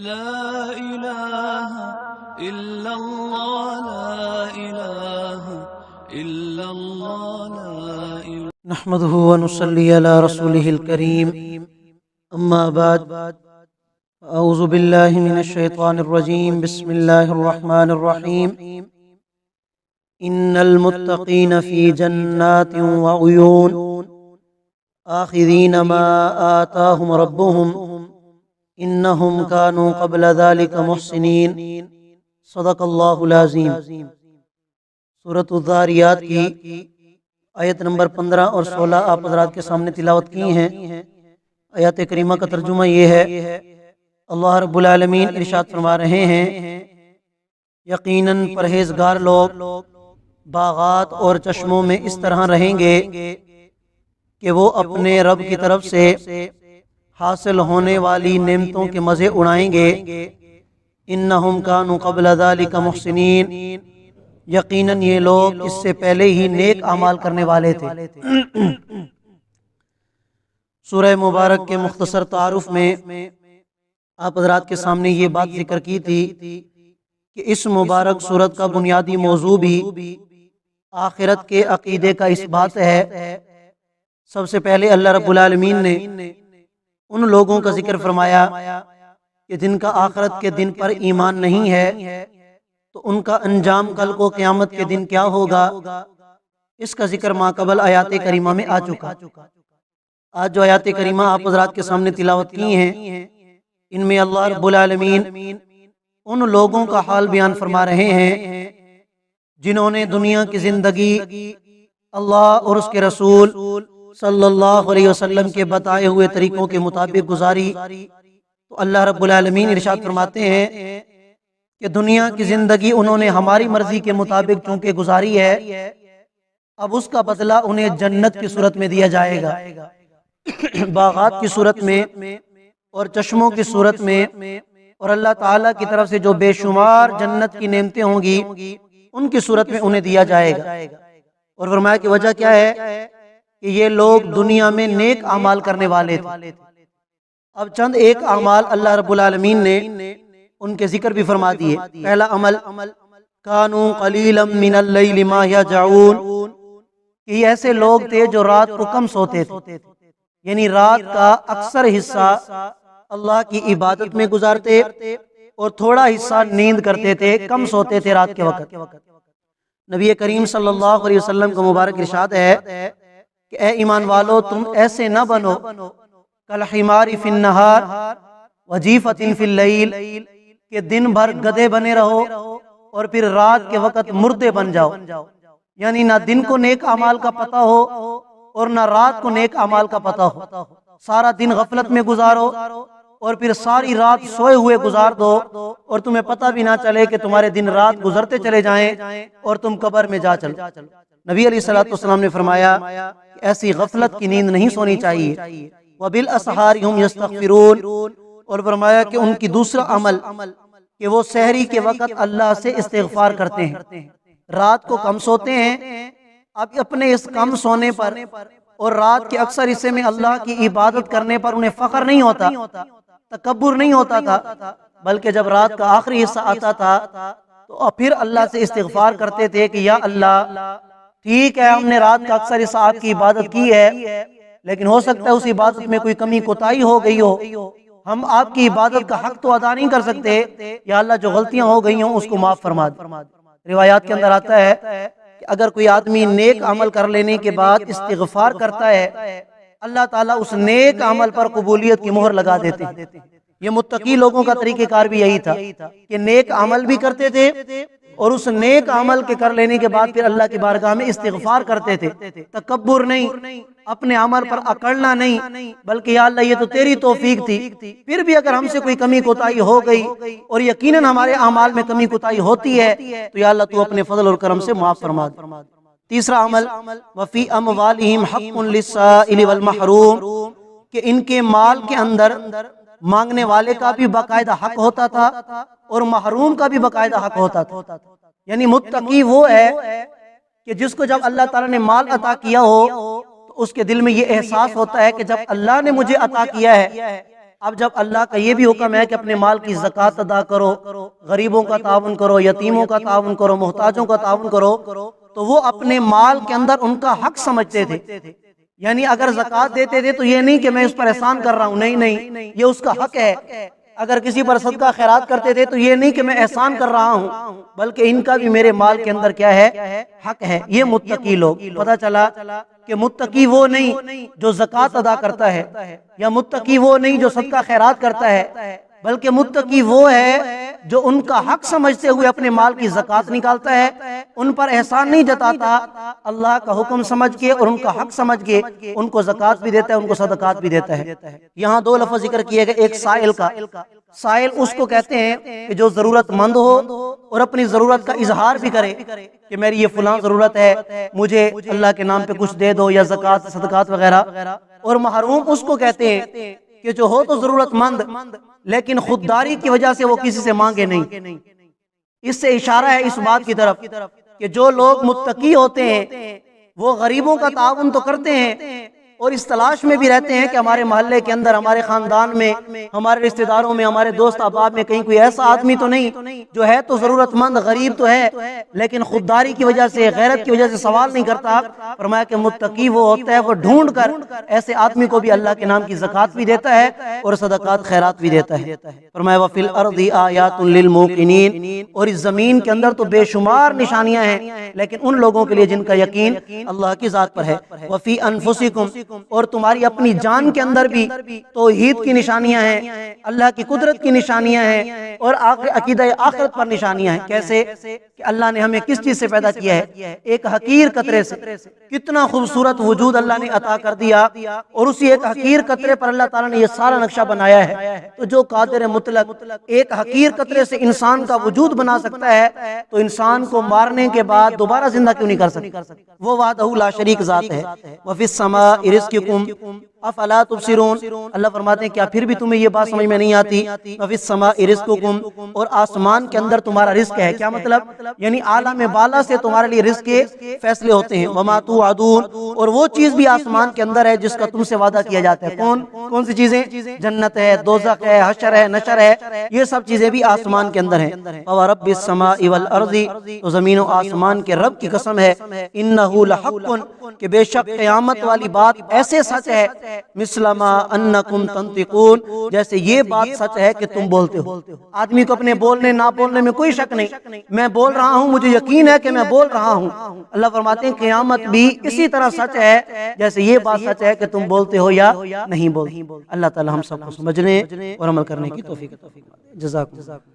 لا إله إلا الله لا إله إلا الله لا إله نحمده ونصلي على رسوله الكريم أما بعد أعوذ بالله من الشيطان الرجيم بسم الله الرحمن الرحيم إن المتقين في جنات وعيون آخذين ما آتاهم ربهم إنهم كانوا قبل ذلك محسنين صدق اللہ العظیم۔ سورۃ الذاریات کی آیت نمبر 15 اور 16 آپ حضرات کے سامنے تلاوت کی ہیں۔ آیات کریمہ کا ترجمہ یہ ہے، اللہ رب العالمین ارشاد فرما رہے ہیں، یقیناً پرہیزگار لوگ باغات اور چشموں میں اس طرح رہیں گے کہ وہ اپنے رب کی طرف سے حاصل ہونے والی نعمتوں کے مزے اڑائیں گے۔ انہم کانوا قبل ذلک محسنین، یقیناً یہ لوگ اس سے پہلے ہی نیک اعمال کرنے والے تھے۔ سورہ مبارک کے مختصر تعارف میں آپ حضرات کے سامنے یہ بات ذکر کی تھی کہ اس مبارک سورت کا بنیادی موضوع بھی آخرت کے عقیدے کا اس بات ہے۔ سب سے پہلے اللہ رب العالمین نے ان لوگوں کا ذکر فرمایا کہ جن کا آخرت کے دن پر ایمان نہیں ہے، تو ان کا انجام کل کو قیامت کے دن کیا ہوگا، اس کا ذکر ماقبل آیات کریمہ میں آ چکا۔ آج جو آیات کریمہ آپ حضرات کے سامنے تلاوت کی ہیں، ان میں اللہ رب العالمین ان لوگوں کا حال بیان فرما رہے ہیں جنہوں نے دنیا کی زندگی اللہ اور اس کے رسول صلی اللہ علیہ وسلم کے بتائے ہوئے طریقوں کے مطابق گزاری۔ تو اللہ رب العالمین ارشاد فرماتے ہیں کہ دنیا کی زندگی انہوں نے ہماری مرضی کے مطابق چونکہ گزاری ہے، اب اس کا بدلہ انہیں جنت کی صورت میں دیا جائے گا، باغات کی صورت میں اور چشموں کی صورت میں، اور اللہ تعالیٰ کی طرف سے جو بے شمار جنت کی نعمتیں ہوں گی ان کی صورت میں انہیں دیا جائے گا۔ اور فرمایا کہ وجہ کیا ہے کہ یہ لوگ دنیا میں نیک اعمال کرنے والے تھے۔ اب چند ایک اعمال اللہ رب العالمین نے ان کے ذکر بھی فرما دیے۔ پہلا عمل، کانوا قلیلا من اللیل ما یہجعون، کہ یہ ایسے لوگ تھے جو رات کو کم سوتے تھے، یعنی رات کا اکثر حصہ اللہ کی عبادت میں گزارتے اور تھوڑا حصہ نیند کرتے تھے، کم سوتے تھے رات کے وقت۔ نبی کریم صلی اللہ علیہ وسلم کا مبارک ارشاد ہے کہ اے ایمان والو، تم ایسے نہ بنو کالحمار فی النہار وجیفۃ فی اللیل، کہ دن بھر گدھے بنے رہو اور پھر رات کے وقت مردے بن جاؤ، یعنی نہ دن کو نیک اعمال کا پتہ ہو اور نہ رات کو نیک اعمال کا پتہ ہو، سارا دن غفلت میں گزارو اور پھر ساری رات سوئے ہوئے گزار دو اور تمہیں پتہ بھی نہ چلے کہ تمہارے دن رات گزرتے چلے جائیں اور تم قبر میں جا چلو۔ نبی علیہ الصلوۃ والسلام نے فرمایا کہ ایسی غفلت کی نیند نہیں سونی چاہیے۔ وبالاسحار هم یستغفرون، اور فرمایا کہ ان کی دوسرا عمل کہ وہ سحری کے وقت اللہ سے استغفار کرتے ہیں۔ رات کو کم سوتے ہیں، اب اپنے اس کم سونے پر اور رات کے اکثر حصے میں اللہ کی عبادت کرنے پر انہیں فخر نہیں ہوتا، تکبر نہیں ہوتا تھا، بلکہ جب رات کا آخری حصہ آتا تھا تو پھر اللہ سے استغفار کرتے تھے کہ یا اللہ، ٹھیک ہے ہم نے رات کا اکثر حصہ آپ کی عبادت کی ہے، لیکن ہو سکتا ہے اس عبادت میں کوئی کمی کوتاہی ہو گئی ہو، ہم آپ کی عبادت کا حق تو ادا نہیں کر سکتے، یا اللہ جو غلطیاں ہو گئی ہوں اس کو معاف فرما دے۔ روایات کے اندر آتا ہے کہ اگر کوئی آدمی نیک عمل کر لینے کے بعد استغفار کرتا ہے، اللہ تعالیٰ اس نیک عمل پر قبولیت کی مہر لگا دیتے ہیں۔ یہ متقی لوگوں کا طریقہ کار بھی یہی تھا کہ نیک عمل بھی کرتے تھے اور اس نیک عمل کے کر لینے کے بعد پھر اللہ کی بارگاہ میں استغفار کرتے تھے، تکبر نہیں، اپنے عمل پر اکڑنا نہیں، بلکہ یا اللہ یہ تو تیری توفیق تھی، پھر بھی اگر ہم سے کوئی کمی کوتاہی ہو گئی اور یقیناً ہمارے اعمال میں کمی کوتاہی ہوتی ہے تو یا اللہ تو اپنے فضل اور کرم سے معاف فرما دے۔ تیسرا عمل، وفی اموالہم حق للسائل والمحروم، کہ ان کے مال کے اندر مانگنے والے کا بھی باقاعدہ حق ہوتا تھا اور محروم کا بھی باقاعدہ حق ہوتا تھا۔ یعنی متقی وہ ہے کہ جس کو جب اللہ تعالیٰ نے مال عطا کیا ہو تو اس کے دل میں یہ احساس ہوتا ہے کہ جب اللہ نے مجھے عطا کیا ہے اب جب اللہ کا یہ بھی حکم ہے کہ اپنے مال کی زکوٰۃ ادا کرو، غریبوں کا تعاون کرو، یتیموں کا تعاون کرو، محتاجوں کا تعاون کرو، تو وہ اپنے مال کے اندر ان کا حق سمجھتے تھے. یعنی اگر زکوٰۃ دیتے تھے تو یہ نہیں کہ میں اس پر احسان کر رہا ہوں، نہیں، یہ اس کا حق ہے. اگر کسی پر صدقہ خیرات کرتے تھے تو یہ نہیں کہ میں احسان کر رہا ہوں، بلکہ ان کا بھی میرے مال کے اندر کیا ہے، حق ہے. یہ متقی لوگ. پتہ چلا کہ متقی وہ نہیں جو زکوٰۃ ادا کرتا ہے، یا متقی وہ نہیں جو صدقہ خیرات کرتا ہے، بلکہ متقی وہ ہے جو ان کا حق سمجھتے ہوئے اپنے مال کی زکوٰۃ نکالتا ہے، ان پر احسان نہیں جتاتا، اللہ کا حکم سمجھ کے اور ان کا حق سمجھ کے ان کو زکوٰۃ بھی دیتا ہے، ان کو صدقات بھی دیتا ہے. یہاں دو لفظ ذکر کیے گئے، ایک سائل کا. سائل اس کو کہتے ہیں کہ جو ضرورت مند ہو اور اپنی ضرورت کا اظہار بھی کرے کہ میری یہ فلاں ضرورت ہے، مجھے اللہ کے نام پہ کچھ دے دو، یا زکوٰۃ صدقات وغیرہ. اور محروم اس کو کہتے ہیں کہ جو ہو تو ضرورت مند لیکن خودداری کی وجہ سے وہ کسی سے مانگے نہیں. اس سے اشارہ ہے اس بات کی طرف کہ جو لوگ متقی ہوتے ہیں وہ غریبوں کا تعاون تو کرتے ہیں، اور اس تلاش میں بھی رہتے ہیں کہ ہمارے محلے کے اندر، ہمارے خاندان میں، ہمارے رشتہ داروں میں، ہمارے دوست احباب میں کہیں کوئی ایسا آدمی تو نہیں جو ہے تو ضرورت مند، غریب تو ہے لیکن خودداری کی وجہ سے، غیرت کی وجہ سے سوال نہیں کرتا. فرمایا کہ متقی وہ ہوتا ہے وہ ڈھونڈ کر ایسے آدمی کو بھی اللہ کے نام کی زکوٰۃ بھی دیتا ہے اور صدقات خیرات بھی دیتا ہے. فرمایا وَفِي الْأَرْضِ آيَاتٌ لِّلْمُوقِنِينَ، اور اس زمین کے اندر تو بے شمار نشانیاں ہیں لیکن ان لوگوں کے لیے جن کا یقین اللہ کی ذات پر ہے. وَفِي أَنفُسِكُمْ، اور تمہاری اپنی جان کے اندر بھی توحید کی نشانیاں ہیں، اللہ کی قدرت کی نشانیاں ہیں، اور عقیدہ آخرت پر نشانیاں ہیں. کیسے کہ اللہ نے ہمیں کس چیز سے پیدا کیا ہے؟ ایک حقیر قطرے سے. کتنا خوبصورت وجود اللہ نے عطا کر دیا، اور اسی ایک حقیر قطرے پر اللہ تعالیٰ نے یہ سارا نقشہ بنایا ہے. تو جو قادر مطلق ایک حقیر قطرے سے انسان کا وجود بنا سکتا ہے تو انسان کو مارنے کے بعد دوبارہ زندہ کیوں نہیں کر سکتا؟ وہ وحدہ لا شریک ذات ہے. وفی السماء رزقکم افلا تبصرون، اللہ فرماتے ہیں کیا پھر بھی تمہیں یہ بات سمجھ میں نہیں آتی؟ وفی السماء رزقکم، اور آسمان کے اندر تمہارا رزق ہے. کیا مطلب؟ یعنی عالم بالا سے تمہارے لیے رزق کے فیصلے ہوتے ہیں. وما توعدون، اور وہ چیز بھی آسمان کے اندر ہے جس کا تم سے وعدہ کیا جاتا ہے. کون سی چیزیں؟ جنت ہے، دوزخ ہے، حشر ہے، نشر ہے، یہ سب چیزیں بھی آسمان کے اندر ہیں. وَرَبِّ السَّمَاءِ وَالْأَرْضِ، تو زمین و آسمان کے رب کی قسم ہے. إِنَّهُ لَحَقٌّ، کہ بے شک قیامت والی بات ایسے سچ ہے. مِثْلَ مَا أَنَّكُمْ تَنطِقُونَ، جیسے یہ بات سچ ہے کہ تم بولتے ہو. آدمی کو اپنے بولنے نہ بولنے میں کوئی شک نہیں، میں بول رہا ہوں، مجھے یقین ہے کہ میں بول رہا ہوں. اللہ فرماتے ہیں قیامت بھی اسی طرح سچ ہے جیسے یہ بات سچ ہے کہ تم بولتے ہو یا نہیں بولتے. اللہ تعالی ہم سب کو سمجھنے اور عمل کرنے کی توفیق عطا فرمائے. جزاکم.